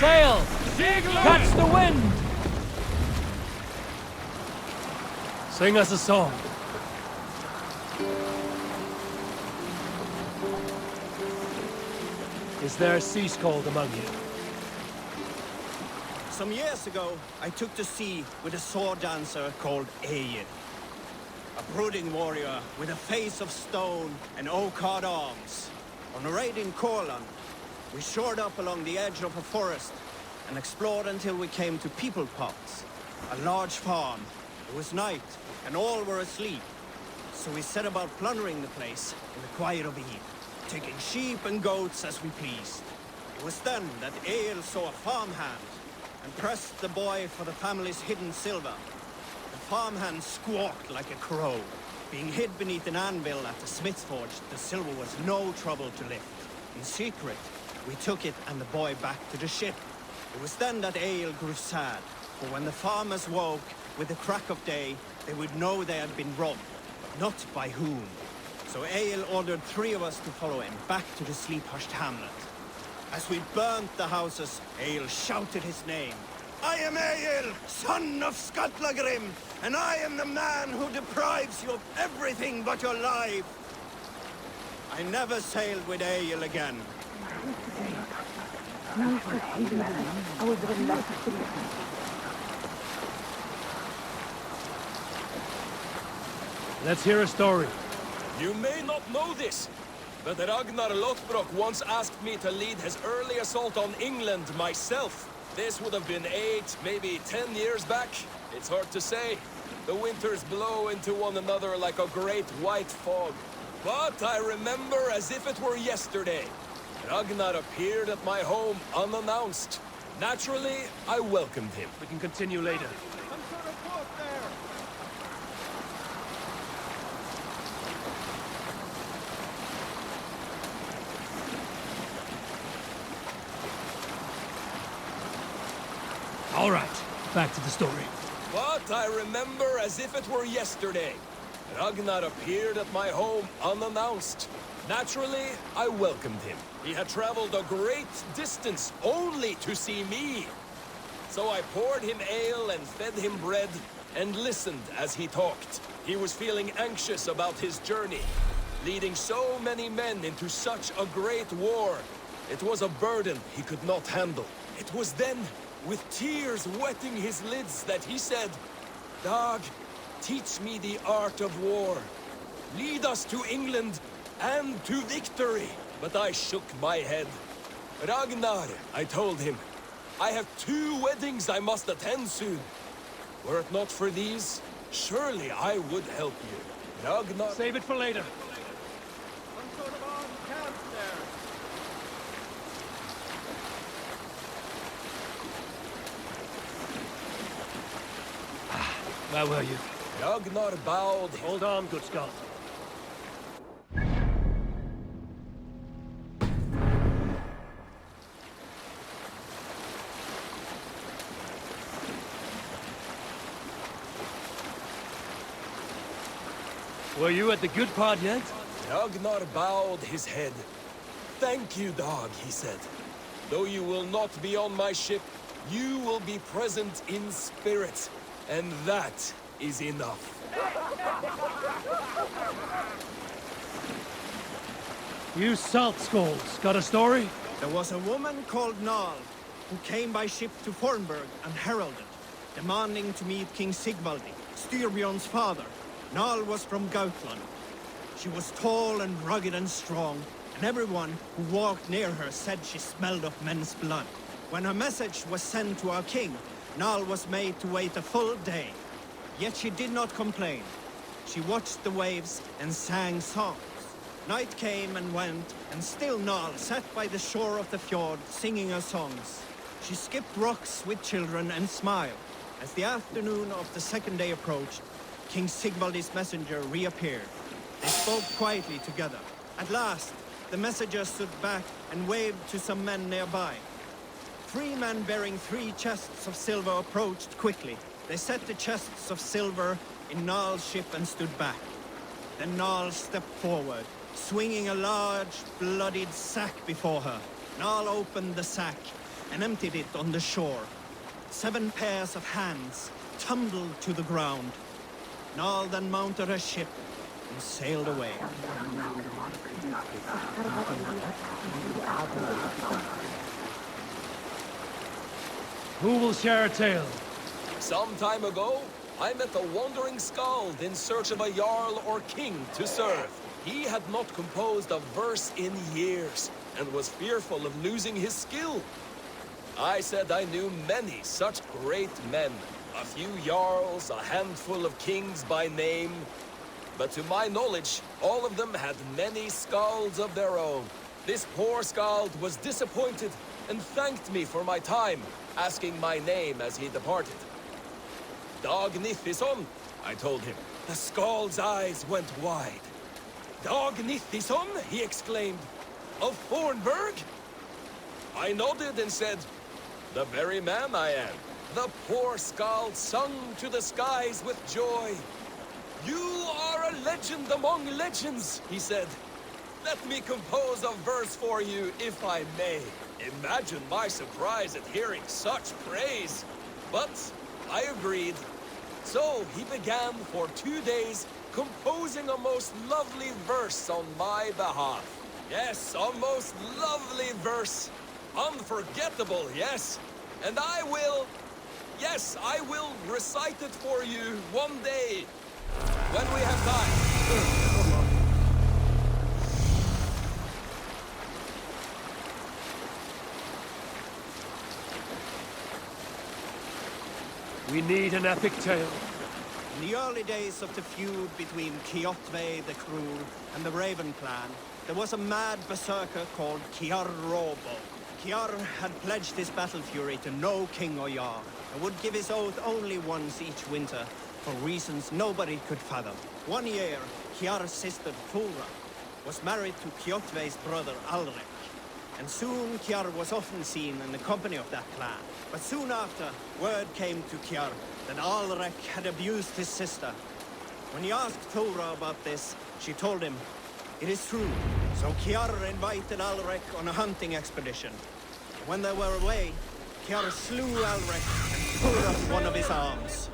Sail! Catch the wind! Sing us a song. Is there a sea scold among you? Some years ago, I took to sea with a sword dancer called Egil. A brooding warrior with a face of stone and oak-hard arms. On a raid in Courland, we shored up along the edge of a forest and explored until we came to People Pots, a large farm. It was night, and all were asleep. So we set about plundering the place in the quiet of eve, taking sheep and goats as we pleased. It was then that Egil saw a farmhand and pressed the boy for the family's hidden silver. The farmhand squawked like a crow. Being hid beneath an anvil at the smith's forge, the silver was no trouble to lift. In secret, we took it and the boy back to the ship. It was then that Egil grew sad, for when the farmers woke with the crack of day, they would know they had been robbed, but not by whom. So Egil ordered 3 of us to follow him back to the sleep-hushed hamlet. As we burnt the houses, Egil shouted his name. I am Egil, son of Skatlagrim, and I am the man who deprives you of everything but your life. I never sailed with Egil again. Let's hear a story. You may not know this, but Ragnar Lothbrok once asked me to lead his early assault on England myself. This would have been 8, maybe 10 years back. It's hard to say. The winters blow into one another like a great white fog. But I remember as if it were yesterday. Ragnar appeared at my home unannounced. Naturally, I welcomed him. We can continue later. Some sort of boat there! All right, back to the story. But I remember as if it were yesterday. Ragnar appeared at my home unannounced. Naturally, I welcomed him. He had traveled a great distance only to see me. So I poured him ale and fed him bread and listened as he talked. He was feeling anxious about his journey, leading so many men into such a great war. It was a burden he could not handle. It was then, with tears wetting his lids, that he said, Dag, teach me the art of war. Lead us to England and to victory. But I shook my head. Ragnar, I told him, I have 2 weddings I must attend soon. Were it not for these, surely I would help you. Ragnar... Save it for later. Some sort of armed camp there. Where were you? Ragnar bowed. Hold on, good Scot. Were you at the good part yet? Ragnar bowed his head. Thank you, Dag, he said. Though you will not be on my ship, you will be present in spirit. And that is enough. You salt skulls, got a story? There was a woman called Nal, who came by ship to Fornburg and heralded, demanding to meet King Sigvaldi, Styrbjorn's father. Nal was from Gautland. She was tall and rugged and strong, and everyone who walked near her said she smelled of men's blood. When her message was sent to our king, Nal was made to wait a full day. Yet she did not complain. She watched the waves and sang songs. Night came and went, and still Nal sat by the shore of the fjord singing her songs. She skipped rocks with children and smiled. As the afternoon of the second day approached, King Sigvaldi's messenger reappeared. They spoke quietly together. At last, the messenger stood back and waved to some men nearby. 3 men bearing 3 chests of silver approached quickly. They set the chests of silver in Nal's ship and stood back. Then Nal stepped forward, swinging a large, bloodied sack before her. Nal opened the sack, and emptied it on the shore. 7 pairs of hands tumbled to the ground. Nall then mounted a ship and sailed away. Who will share a tale? Some time ago, I met a wandering skald in search of a jarl or king to serve. He had not composed a verse in years, and was fearful of losing his skill. I said I knew many such great men. A few jarls, a handful of kings by name. But to my knowledge, all of them had many skalds of their own. This poor skald was disappointed and thanked me for my time, asking my name as he departed. Dag Nithison, I told him. The skald's eyes went wide. Dag Nithison, he exclaimed. Of Fornburg? I nodded and said, the very man I am. The poor skald sung to the skies with joy. You are a legend among legends, he said. Let me compose a verse for you, if I may. Imagine my surprise at hearing such praise. But I agreed. So he began for 2 days composing a most lovely verse on my behalf. Yes, a most lovely verse. Unforgettable, yes. And I will recite it for you one day, when we have time. We need an epic tale. In the early days of the feud between Kjotve the Cruel and the Raven clan, there was a mad berserker called Kiar Robo. Kiar had pledged his battle fury to no king or jarl, and would give his oath only once each winter, for reasons nobody could fathom. One year, Kiar's sister Thora was married to Kjotve's brother Alrek, and soon Kiar was often seen in the company of that clan. But soon after, word came to Kiar that Alrek had abused his sister. When he asked Thora about this, she told him, it is true. So Kiar invited Alrek on a hunting expedition. When they were away, Kiar slew Alrek and pulled off one of his arms.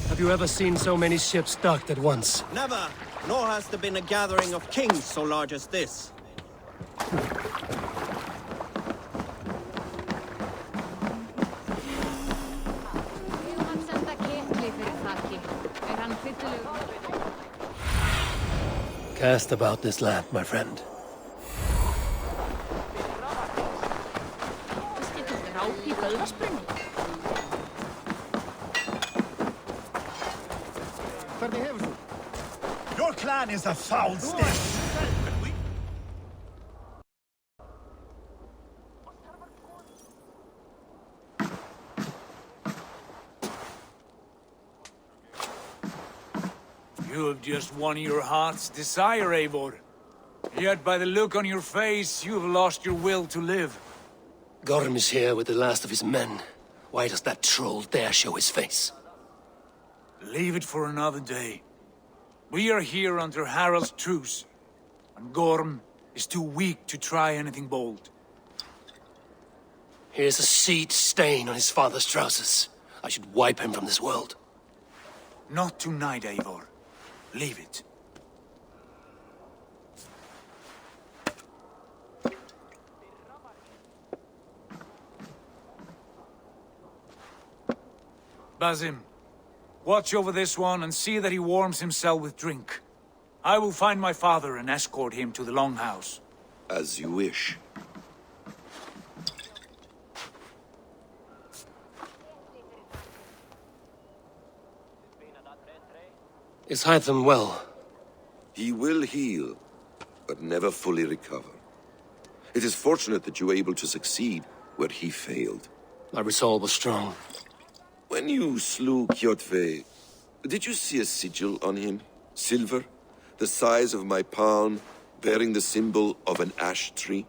Have you ever seen so many ships docked at once? Never, nor has there been a gathering of kings so large as this. Cast about this land, my friend. Your clan is a foul stench. You have just won your heart's desire, Eivor. Yet by the look on your face, you have lost your will to live. Gorm is here with the last of his men. Why does that troll dare show his face? Leave it for another day. We are here under Harald's truce, and Gorm is too weak to try anything bold. Here's a seed stain on his father's trousers. I should wipe him from this world. Not tonight, Eivor. Leave it. Basim, watch over this one and see that he warms himself with drink. I will find my father and escort him to the Longhouse. As you wish. Is Hytham well? He will heal, but never fully recover. It is fortunate that you were able to succeed where he failed. My resolve was strong. When you slew Kjotve, did you see a sigil on him? Silver? The size of my palm, bearing the symbol of an ash tree?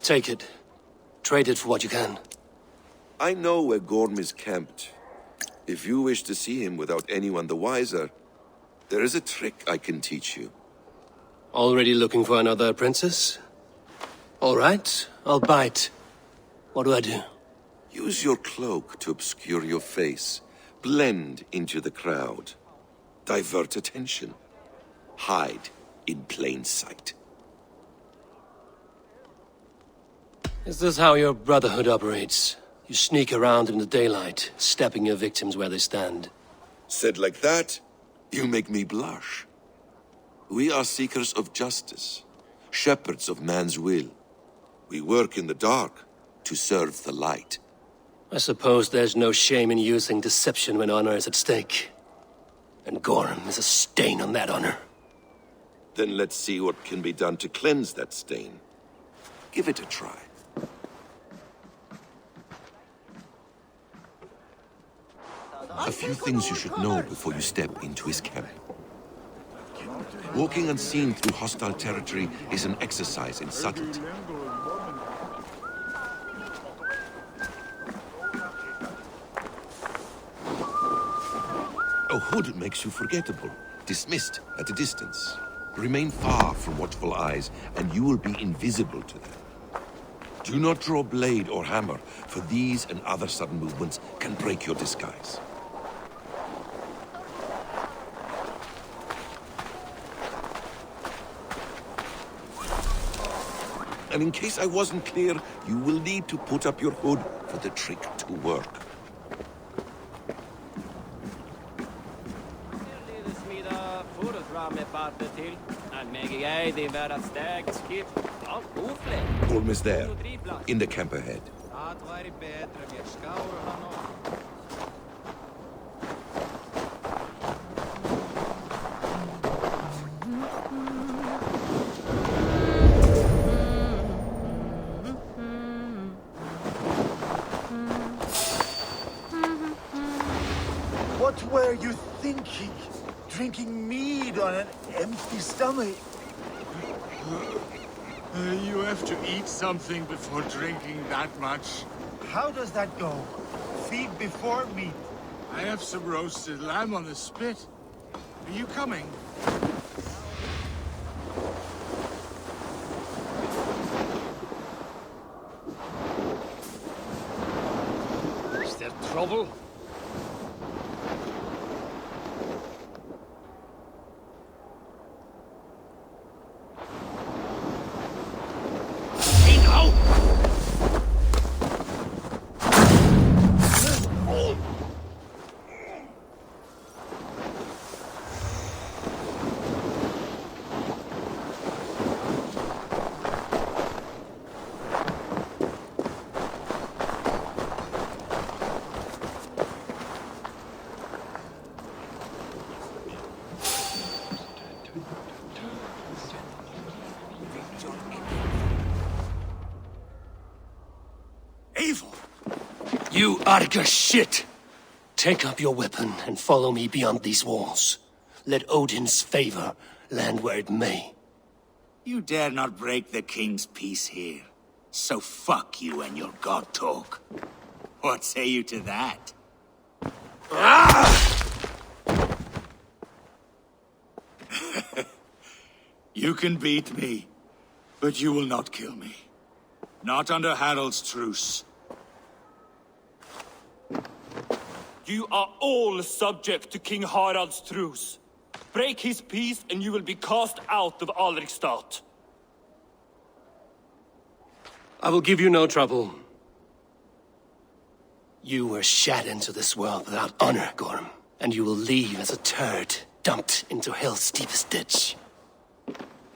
Take it. Trade it for what you can. I know where Gorm is camped. If you wish to see him without anyone the wiser, there is a trick I can teach you. Already looking for another princess? All right, I'll bite. What do I do? Use your cloak to obscure your face. Blend into the crowd. Divert attention. Hide in plain sight. Is this how your Brotherhood operates? You sneak around in the daylight, stepping your victims where they stand. Said like that, you make me blush. We are seekers of justice, shepherds of man's will. We work in the dark to serve the light. I suppose there's no shame in using deception when honor is at stake. And Gorham is a stain on that honor. Then let's see what can be done to cleanse that stain. Give it a try. A few things you should know before you step into his camp. Walking unseen through hostile territory is an exercise in subtlety. A hood makes you forgettable, dismissed at a distance. Remain far from watchful eyes, and you will be invisible to them. Do not draw blade or hammer, for these and other sudden movements can break your disguise. And in case I wasn't clear, you will need to put up your hood for the trick to work. Gorm is there, in the camp ahead. What were you thinking? Drinking mead on an empty stomach? You have to eat something before drinking that much. How does that go? Feed before meat. I have some roasted lamb on the spit. Are you coming? Is there trouble? You Arga shit! Take up your weapon and follow me beyond these walls. Let Odin's favor land where it may. You dare not break the king's peace here. So fuck you and your god talk. What say you to that? You can beat me, but you will not kill me. Not under Harald's truce. You are all subject to King Harald's truce. Break his peace and you will be cast out of Alrikstad. I will give you no trouble. You were shat into this world without honor, Gorm, and you will leave as a turd dumped into hell's deepest ditch.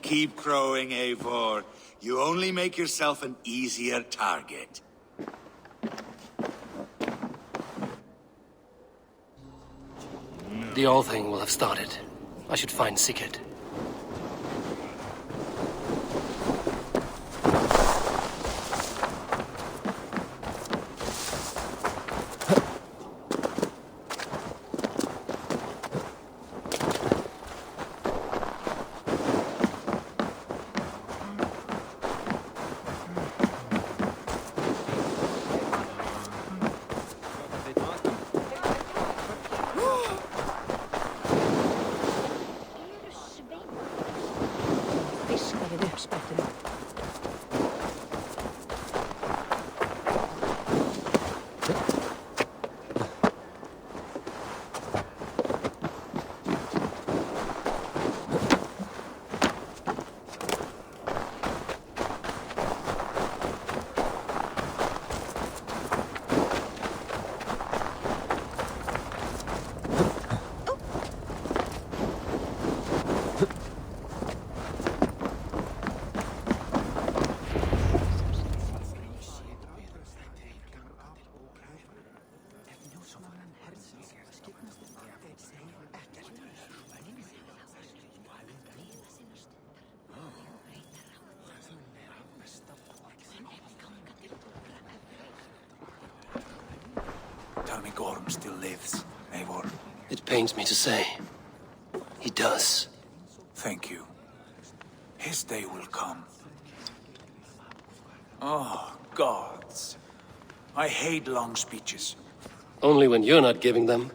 Keep crowing, Eivor. You only make yourself an easier target. The All Thing will have started. I should find Sigurd. Gorm still lives, Eivor. It pains me to say. He does. Thank you. His day will come. Oh, gods. I hate long speeches. Only when you're not giving them.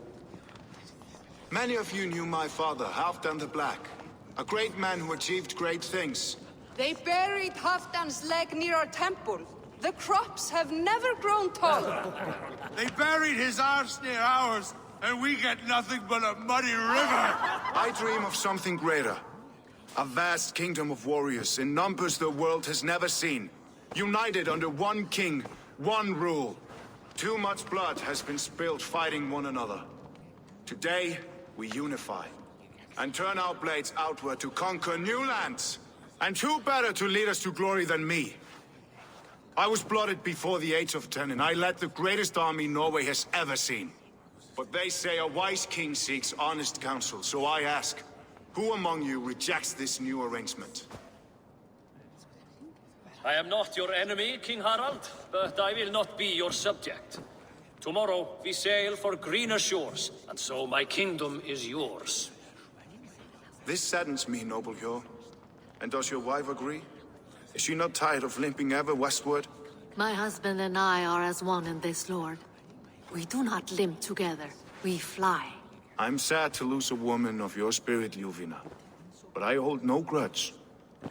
Many of you knew my father, Halfdan the Black. A great man who achieved great things. They buried Halfdan's leg near our temple. The crops have never grown taller. They buried his arse near ours, and we get nothing but a muddy river. I dream of something greater. A vast kingdom of warriors in numbers the world has never seen. United under one king, one rule. Too much blood has been spilled fighting one another. Today, we unify. And turn our blades outward to conquer new lands. And who better to lead us to glory than me? I was blooded before the age of 10, and I led the greatest army Norway has ever seen. But they say a wise king seeks honest counsel, so I ask, who among you rejects this new arrangement? I am not your enemy, King Harald, but I will not be your subject. Tomorrow we sail for greener shores, and so my kingdom is yours. This saddens me, noble Hjor. And does your wife agree? Is she not tired of limping ever westward? My husband and I are as one in this, Lord. We do not limp together. We fly. I'm sad to lose a woman of your spirit, Ljuvina. But I hold no grudge.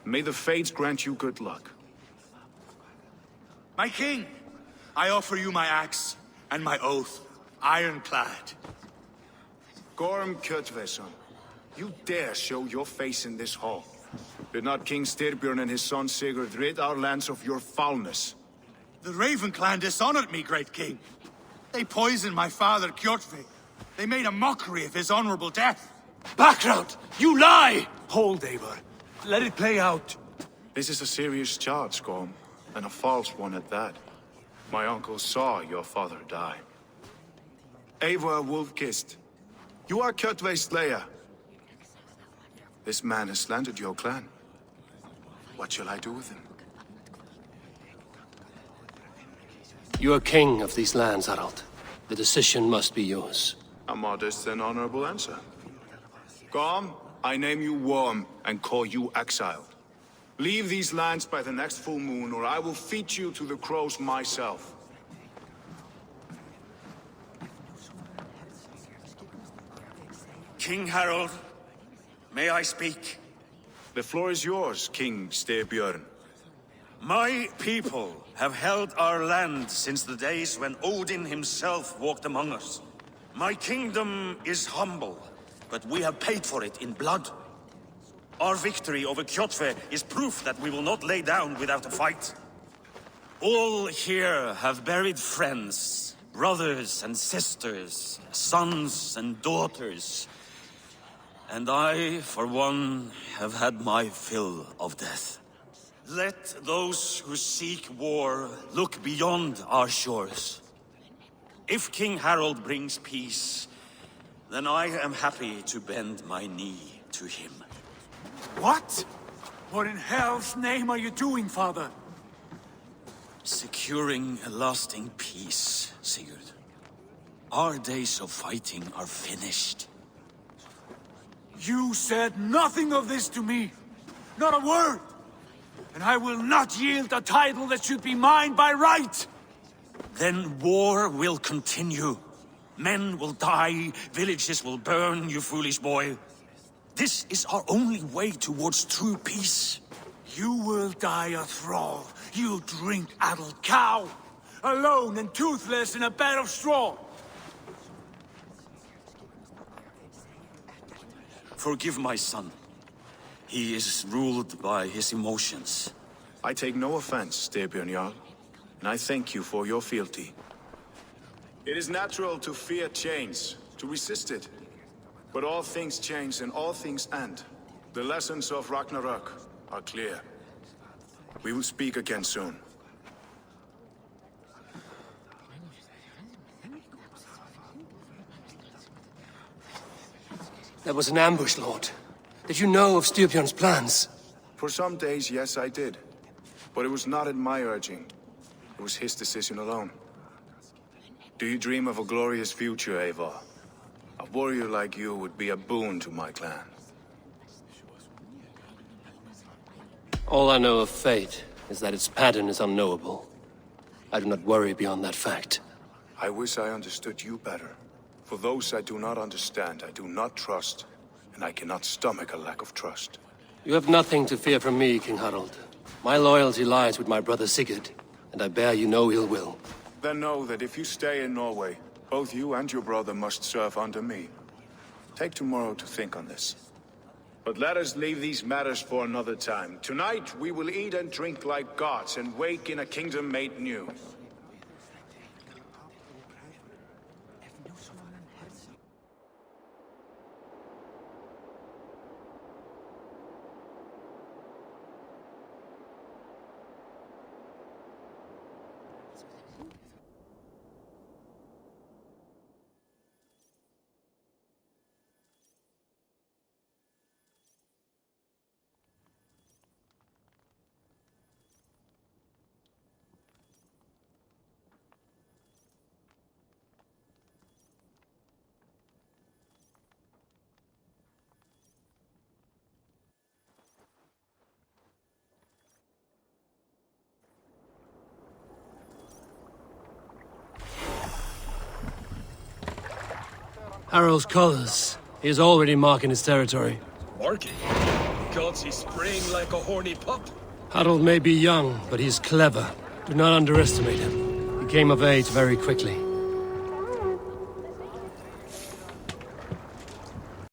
May the fates grant you good luck. My king, I offer you my axe and my oath, ironclad. Gorm Kjotveson, you dare show your face in this hall. Did not King Styrbjorn and his son Sigurd rid our lands of your foulness? The Raven clan dishonored me, great king. They poisoned my father, Kjotve. They made a mockery of his honorable death. Background! You lie! Hold, Eivor. Let it play out. This is a serious charge, Gorm, and a false one at that. My uncle saw your father die. Eivor Wolf-Kissed, you are Kjotve's slayer. This man has slandered your clan. What shall I do with him? You are king of these lands, Harald. The decision must be yours. A modest and honorable answer. Gorm, I name you Worm and call you exiled. Leave these lands by the next full moon, or I will feed you to the crows myself. King Harald, may I speak? The floor is yours, King Styrbjorn. My people have held our land since the days when Odin himself walked among us. My kingdom is humble, but we have paid for it in blood. Our victory over Kjotve is proof that we will not lay down without a fight. All here have buried friends, brothers and sisters, sons and daughters. And I, for one, have had my fill of death. Let those who seek war look beyond our shores. If King Harald brings peace, then I am happy to bend my knee to him. What? What in hell's name are you doing, father? Securing a lasting peace, Sigurd. Our days of fighting are finished. You said nothing of this to me. Not a word. And I will not yield a title that should be mine by right. Then war will continue. Men will die, villages will burn, you foolish boy. This is our only way towards true peace. You will die a thrall. You drink-addled cow. Alone and toothless in a bed of straw. Forgive my son. He is ruled by his emotions. I take no offense, Styrbjorn Jarl, and I thank you for your fealty. It is natural to fear change, to resist it. But all things change and all things end. The lessons of Ragnarok are clear. We will speak again soon. That was an ambush, Lord. Did you know of Styrbjorn's plans? For some days, yes, I did. But it was not at my urging. It was his decision alone. Do you dream of a glorious future, Eivor? A warrior like you would be a boon to my clan. All I know of fate is that its pattern is unknowable. I do not worry beyond that fact. I wish I understood you better. For those I do not understand, I do not trust, and I cannot stomach a lack of trust. You have nothing to fear from me, King Harald. My loyalty lies with my brother Sigurd, and I bear you no ill will. Then know that if you stay in Norway, both you and your brother must serve under me. Take tomorrow to think on this. But let us leave these matters for another time. Tonight we will eat and drink like gods and wake in a kingdom made new. Harald's colors. He is already marking his territory. Marking? Gods, he's spraying like a horny pup. Harald may be young, but he's clever. Do not underestimate him. He came of age very quickly.